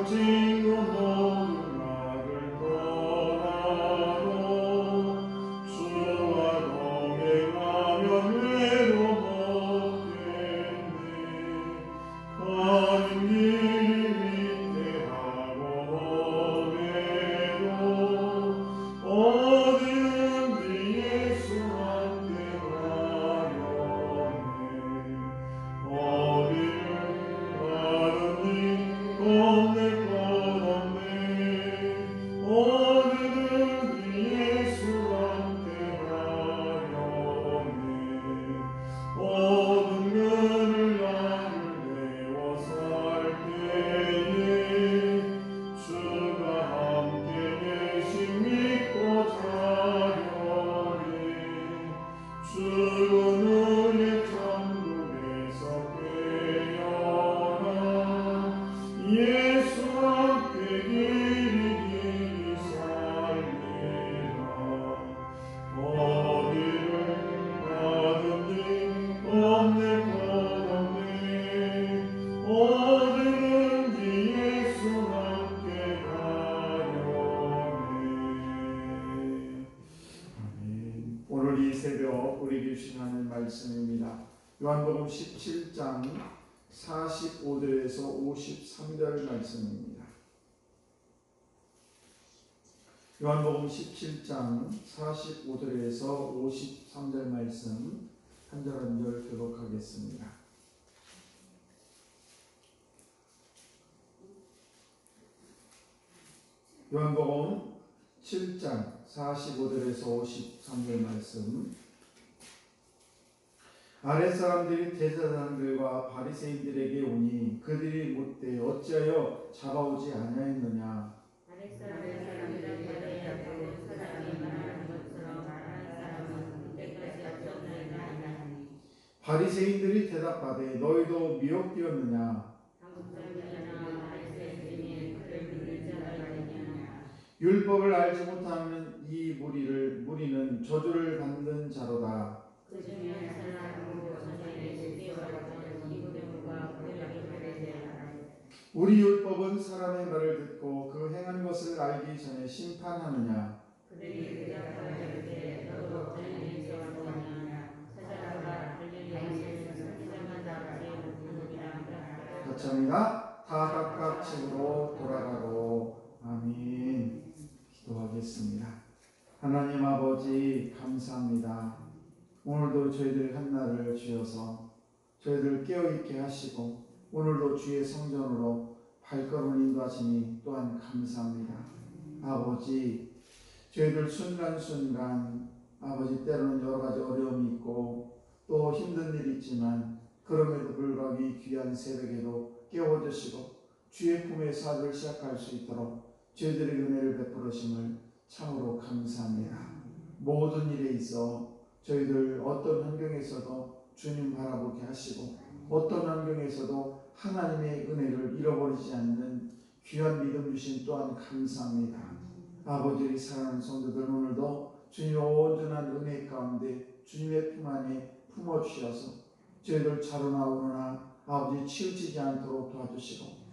친구 모두 나를 떠나도 주와 동행하면 외로웠겠네. 가는 길이 위태하고 험해도 어디든지 예수 함께 가려네. 어디를 가든지 겁낼 것 없네. 어디든지 예수 함께 가려네. 어둠 그늘 나를 내워 살 때에 주가 함께 계심 믿고 자려네. 주는 우리 천국에서 깨어나 예수 함께 길이 살리라. 어디를 가든지 겁낼 것 없네. 어디든지 예수 함께 가려네. 아멘. 오늘 이 새벽 우리에게 주신 하나님 말씀입니다. 요한복음 17장 45절에서 53절 말씀입니다. 요한복음 17장 45절에서 53절 말씀 한 절 한 절 교독하겠습니다. 요한복음 7장 45절에서 53절 말씀. 아랫사람들이 대제사장들과 바리새인들에게 오니 그들이 묻되 어찌하여 잡아오지 아니하였느냐. 바리새인들이 대답하되 너희도 미혹되었느냐. 율법을 알지 못하는 이 무리는 저주를 받는 자로다. 우리 율법은 사람의 말을 듣고 그 행한 것을 알기 전에 심판하느냐. 같이 합니다. 다 각각 집으로 돌아가고. 아멘. 기도하겠습니다. 하나님 아버지 감사합니다. 오늘도 저희들 한날을 주셔서 저희들 깨어있게 하시고 오늘도 주의 성전으로 발걸음을 인도하시니 또한 감사합니다. 아버지 저희들 순간순간 아버지 때로는 여러가지 어려움이 있고 또 힘든 일이 있지만 그럼에도 불구하고 이 귀한 새벽에도 깨워주시고 주의 품에서 하루를 시작할 수 있도록 저희들의 은혜를 베풀으심을 참으로 감사합니다. 모든 일에 있어 저희들 어떤 환경에서도 주님 바라보게 하시고 어떤 환경에서도 하나님의 은혜를 잃어버리지 않는 귀한 믿음 주신 또한 감사합니다. 아버지의 사랑하는 성도들 오늘도 주님의 온전한 은혜 가운데 주님의 품 안에 품어주셔서 저희들 자로나 오로나 아버지 치우치지 않도록 도와주시고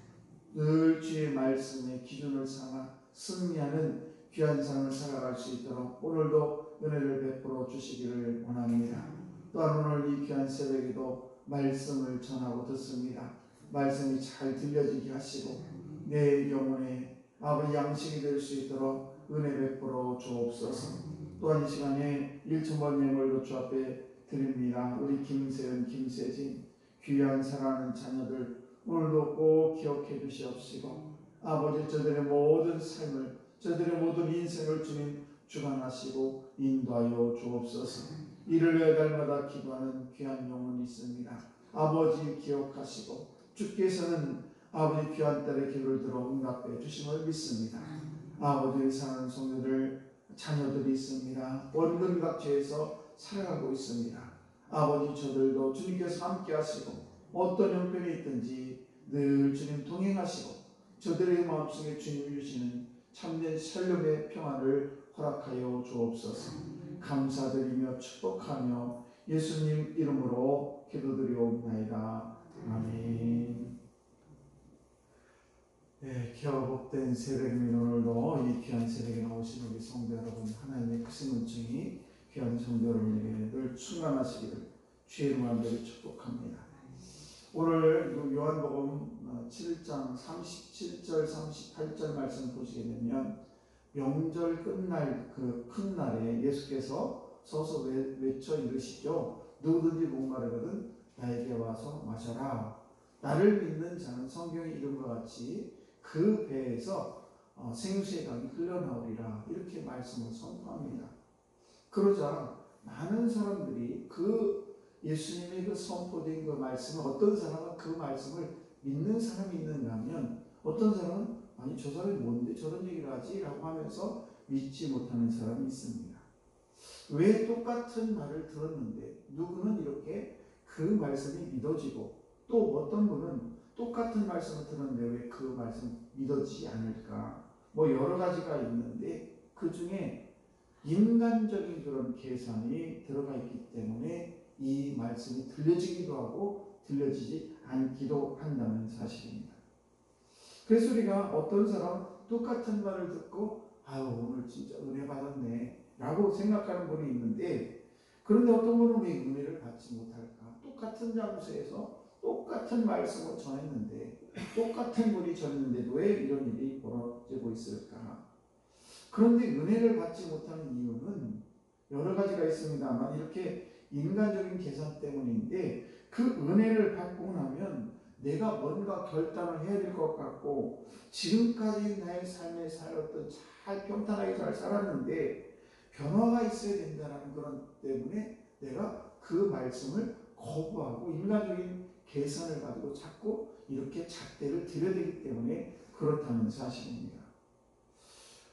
늘 주의 말씀의 기준을 삼아 승리하는 귀한 삶을 살아갈 수 있도록 오늘도 은혜를 베풀어 주시기를 원합니다. 또한 오늘 이 귀한 새벽에도 말씀을 전하고 듣습니다. 말씀이 잘 들려지게 하시고 내 영혼에 아버지 양식이 될 수 있도록 은혜 베풀어 주옵소서. 또한 이 시간에 1,000번 예물로 주 앞에 드립니다. 우리 김세은, 김세진 귀한 사랑하는 자녀들 오늘도 꼭 기억해 주시옵시고 아버지 저들의 모든 삶을 저들의 모든 인생을 주님 주관하시고 인도하여 주옵소서. 이를 위해 날마다 기도하는 귀한 영혼이 있습니다. 아버지 기억하시고 주께서는 아버지 귀한 딸의 기도를 들어 응답해 주심을 믿습니다. 아버지의 사랑하는 성도들 자녀들이 있습니다. 원근각지에서 살아가고 있습니다. 아버지 저들도 주님께서 함께 하시고 어떤 형편이 있든지 늘 주님 동행하시고 저들의 마음속에 주님이 주시는 참된 샬롬의 평안을 허락하여 주옵소서. 감사드리며 축복하며 예수님 이름으로 기도드리옵나이다. 아멘. 네, 귀하고 복된 새벽이면 오늘도 이 귀한 새벽에 나오신 우리 성도 여러분, 하나님의 크신 은총이 귀한 성도 여러분에게 늘 충만하시기를 주의 이름으로 축복합니다. 오늘 요한복음 7장 37절 38절 말씀 보시게 되면 명절 끝날 그 큰 날에 예수께서 서서 외쳐 이르시죠. 누구든지 목마르거든 나에게 와서 마셔라. 나를 믿는 자는 성경의 이름과 같이 그 배에서 생수의 강이 흘러나오리라. 이렇게 말씀을 선포합니다. 그러자 많은 사람들이 그 예수님의 그 선포된 그 말씀을, 어떤 사람은 그 말씀을 믿는 사람이 있는가 하면 어떤 사람은 아니 저 사람이 뭔데 저런 얘기를 하지? 라고 하면서 믿지 못하는 사람이 있습니다. 왜 똑같은 말을 들었는데 누구는 이렇게 그 말씀이 믿어지고 또 어떤 분은 똑같은 말씀을 들었는데 왜 그 말씀 믿어지지 않을까? 뭐 여러 가지가 있는데 그 중에 인간적인 그런 계산이 들어가 있기 때문에 이 말씀이 들려지기도 하고 들려지지 않기도 한다는 사실입니다. 그래서 우리가 어떤 사람은 똑같은 말을 듣고 아유 오늘 진짜 은혜 받았네 라고 생각하는 분이 있는데, 그런데 어떤 분은 왜 은혜를 받지 못할까? 똑같은 장소에서 똑같은 말씀을 전했는데 똑같은 분이 전했는데 왜 이런 일이 벌어지고 있을까? 그런데 은혜를 받지 못하는 이유는 여러 가지가 있습니다만 이렇게 인간적인 계산 때문인데, 그 은혜를 받고 나면 내가 뭔가 결단을 해야 될 것 같고 지금까지 나의 삶에 살았던 잘 평탄하게 잘 살았는데 변화가 있어야 된다는 그런 때문에 내가 그 말씀을 거부하고 인간적인 계산을 가지고 자꾸 이렇게 잣대를 들여야 되기 때문에 그렇다는 사실입니다.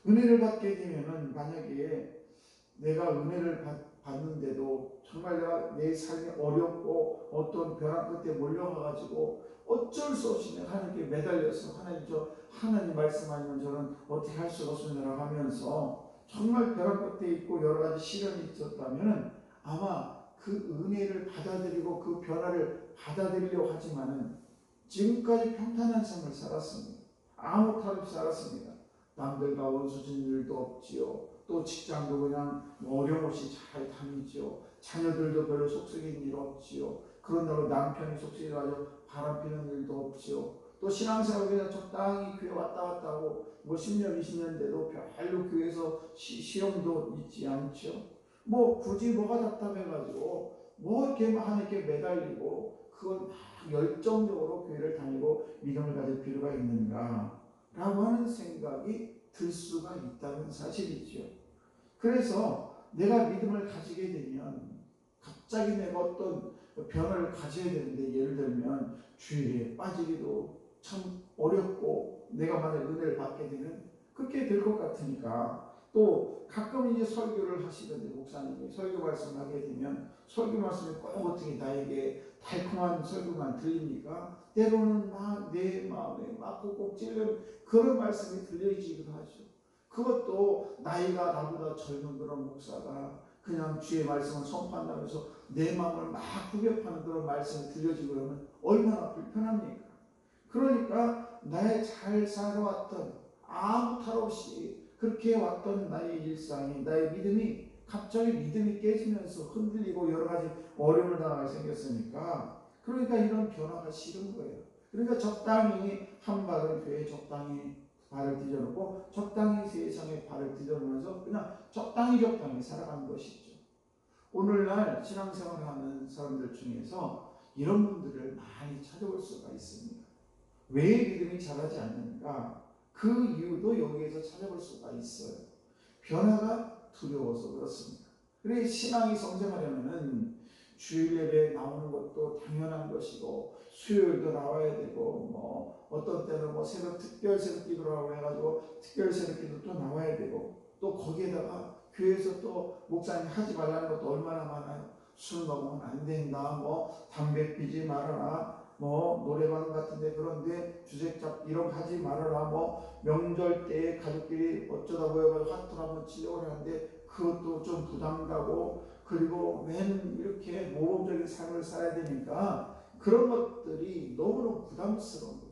은혜를 받게 되면은 만약에 내가 은혜를 받는데도 정말 내가 내 삶이 어렵고 어떤 벼랑 끝에 몰려가가지고 어쩔 수 없이 내가 하나님께 매달려서 하나님 말씀 아니면 저는 어떻게 할 수가 없습니다 하면서 정말 벼랑 끝에 있고 여러 가지 시련이 있었다면 아마 그 은혜를 받아들이고 그 변화를 받아들이려고 하지만은 지금까지 평탄한 삶을 살았습니다. 아무 탈 없이 살았습니다. 남들과 원수 진 일도 없지요. 또 직장도 그냥 어려움없이 잘 다니지요. 자녀들도 별로 속썩인 일 없지요. 그런다고 남편이 속썩여가지고 바람피는 일도 없지요. 또 신앙생활 그냥 적당히 교회 왔다 갔다 하고 뭐 10년 20년 돼도 별로 교회에서 시험도 있지 않죠. 뭐 굳이 뭐가 답답해가지고 뭐 이렇게 하나님께 매달리고 그걸 막 열정적으로 교회를 다니고 믿음을 가질 필요가 있는가 라고 하는 생각이 들 수가 있다는 사실이죠. 그래서 내가 믿음을 가지게 되면 갑자기 내가 어떤 변화를 가져야 되는데, 예를 들면 주일에 빠지기도 참 어렵고 내가 만약 은혜를 받게 되면 그렇게 될 것 같으니까, 또 가끔 이제 설교를 하시던데 목사님이 설교 말씀을 하게 되면 설교 말씀이 꼭 어떻게 나에게 달콤한 설교만 들립니까? 때로는 막 내 마음에 막 꼭 찔리는 그런 말씀이 들려지기도 하죠. 그것도 나이가 나보다 젊은 그런 목사가 그냥 주의 말씀을 선포한다면서 내 마음을 막 후벼파는 그런 말씀이 들려지고 그러면 얼마나 불편합니까? 그러니까 나의 잘 살아왔던 아무 탈 없이 그렇게 왔던 나의 일상이, 나의 믿음이 갑자기 믿음이 깨지면서 흔들리고 여러 가지 어려움을 당하게 생겼으니까, 그러니까 이런 변화가 싫은 거예요. 그러니까 적당히 한 발은 교회에 적당히 발을 뒤져놓고 적당히 세상에 발을 뒤져놓으면서 그냥 적당히 살아가는 것이죠. 오늘날 신앙생활을 하는 사람들 중에서 이런 분들을 많이 찾아볼 수가 있습니다. 왜 믿음이 자라지 않는가? 그 이유도 여기에서 찾아볼 수가 있어요. 변화가 두려워서 그렇습니다. 그래 신앙이 성장하려면 주일 예배에 나오는 것도 당연한 것이고 수요일도 나와야 되고 뭐 어떤 때는 뭐 특별 새벽 기도라고 해가지고 특별 새벽 기도 또 나와야 되고, 또 거기에다가 교회에서 또 목사님 하지 말라는 것도 얼마나 많아요. 술 먹으면 안 된다, 뭐 담배 피지 말아라, 뭐 노래방 같은데 그런데 주색 잡기 이런 거 하지 말아라, 뭐 명절 때 가족끼리 어쩌다 모여가지고 화투를 한번 치려고 하는데 그것도 좀 부담가고, 그리고 맨 이렇게 모범적인 삶을 살아야 되니까 그런 것들이 너무너무 부담스러운 거예요.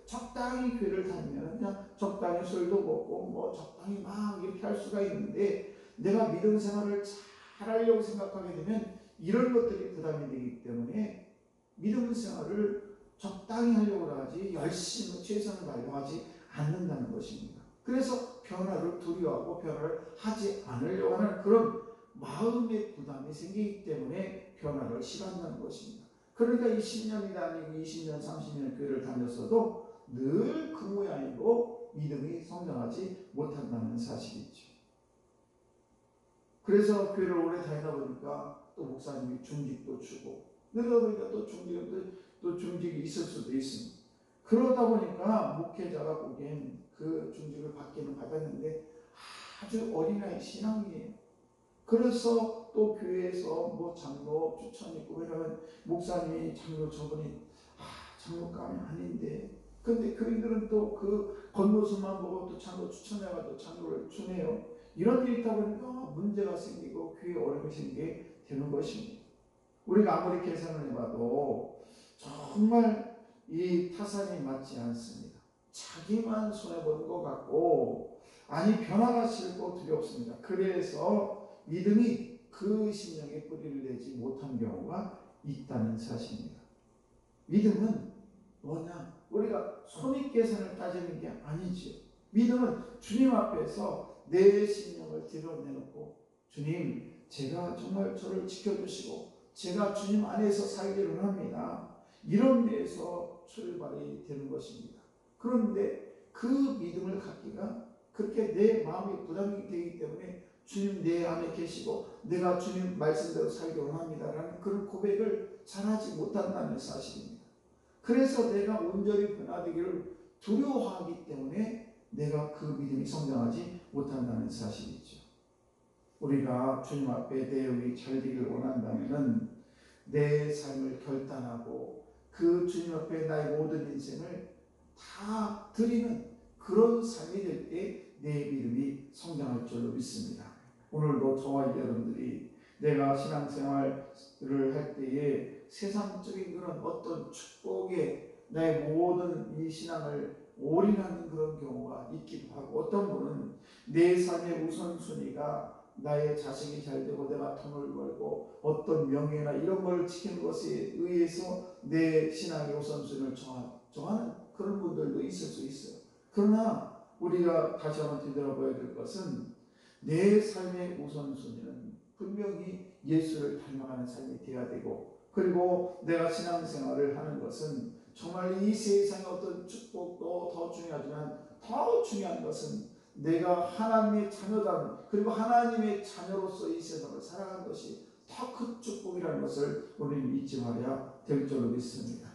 적당히 교회를 다니면 그냥 적당히 술도 먹고 뭐 적당히 막 이렇게 할 수가 있는데, 내가 믿음 생활을 잘 하려고 생각하게 되면 이런 것들이 부담이 되기 때문에 믿음 생활을 적당히 하려고 하지 열심히 최선을 다하지 않는다는 것입니다. 그래서 변화를 두려워하고 변화를 하지 않으려고 하는 그런 마음의 부담이 생기기 때문에 변화를 싫어한다는 것입니다. 그러니까 이 10년이 다니고 20년, 30년 교회를 다녔어도 늘 그 모양이고 믿음이 성장하지 못한다는 사실이죠. 그래서 교회를 오래 다니다 보니까 또 목사님이 중직도 주고, 그러다 보니까 또 중직이 있을 수도 있습니다. 그러다 보니까 목회자가 보기엔 그 중직을 받기는 받았는데 아주 어린아이 신앙이에요. 그래서 또 교회에서 뭐 장로 추천이 있고, 왜냐면 목사님이 장로 저분이 장로감이 아닌데, 근데 교인들은 또 그 겉모습만 보고 또 장로 추천해가지고 장로를 주네요. 이런 일이 있다 보니까 문제가 생기고 교회에 어려움이 생기게 되는 것입니다. 우리가 아무리 계산을 해봐도 정말 이 타산이 맞지 않습니다. 자기만 손해보는 것 같고, 아니 변화가 싫고 두렵습니다. 그래서 믿음이 그 심령에 뿌리를 내지 못한 경우가 있다는 사실입니다. 믿음은 뭐냐? 우리가 손익계산을 따지는 게 아니지요. 믿음은 주님 앞에서 내 심령을 드러내놓고, 주님, 제가 정말 저를 지켜주시고 제가 주님 안에서 살기를 합니다, 이런 데에서 출발이 되는 것입니다. 그런데 그 믿음을 갖기가 그렇게 내 마음이 부담이 되기 때문에 주님 내 안에 계시고 내가 주님 말씀대로 살기를 합니다라는 그런 고백을 잘하지 못한다는 사실입니다. 그래서 내가 온전히 변화되기를 두려워하기 때문에 내가 그 믿음이 성장하지 못한다는 사실이죠. 우리가 주님 앞에 대응이 잘 되기를 원한다면 내 삶을 결단하고 그 주님 앞에 나의 모든 인생을 다 드리는 그런 삶이 될 때 내 믿음이 성장할 줄로 믿습니다. 오늘도 저와 여러분들이 내가 신앙생활을 할 때에 세상적인 그런 어떤 축복에 나의 모든 이 신앙을 올인하는 그런 경우가 있기도 하고, 어떤 분은 내 삶의 우선순위가 나의 자식이 잘 되고 내가 돈을 벌고 어떤 명예나 이런 걸 지키는 것에 의해서 내 신앙의 우선순위를 정하는 그런 분들도 있을 수 있어요. 그러나 우리가 다시 한번 되돌아봐야 될 것은 내 삶의 우선순위는 분명히 예수를 닮아가는 삶이 되어야 되고, 그리고 내가 신앙생활을 하는 것은 정말 이 세상의 어떤 축복도 더 중요하지만 더 중요한 것은 내가 하나님의 자녀다, 그리고 하나님의 자녀로서 이 세상을 살아가는 것이 더 큰 축복이라는 것을 우리는 잊지 말아야 될 줄로 믿습니다.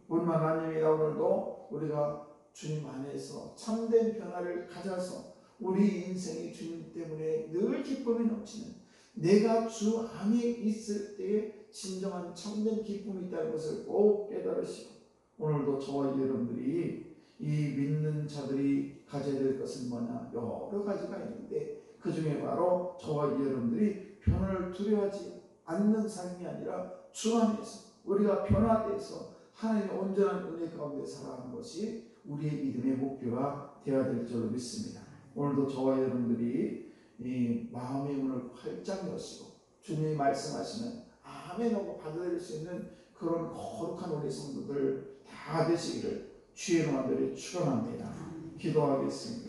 뿐만 아닙니다. 오늘도 우리가 주님 안에서 참된 변화를 가져서 우리 인생이 주님 때문에 늘 기쁨이 넘치는, 내가 주 안에 있을 때에 진정한 참된 기쁨이 있다는 것을 꼭 깨달으시고, 오늘도 저와 여러분들이 이 믿는 자들이 가져야 될 것은 뭐냐? 여러 가지가 있는데 그 중에 바로 저와 여러분들이 변화를 두려워하지 않는 삶이 아니라 주 안에서 우리가 변화돼서 하나님의 온전한 은혜 가운데 살아가는 것이 우리의 믿음의 목표가 되어야 될 줄로 믿습니다. 오늘도 저와 여러분들이 이 마음의 문을 활짝 여시고 주님이 말씀하시는 아멘 하고 받아들일 수 있는 그런 거룩한 우리 성도들 다 되시기를 주의 이름으로 축원합니다. 기도하겠습니다.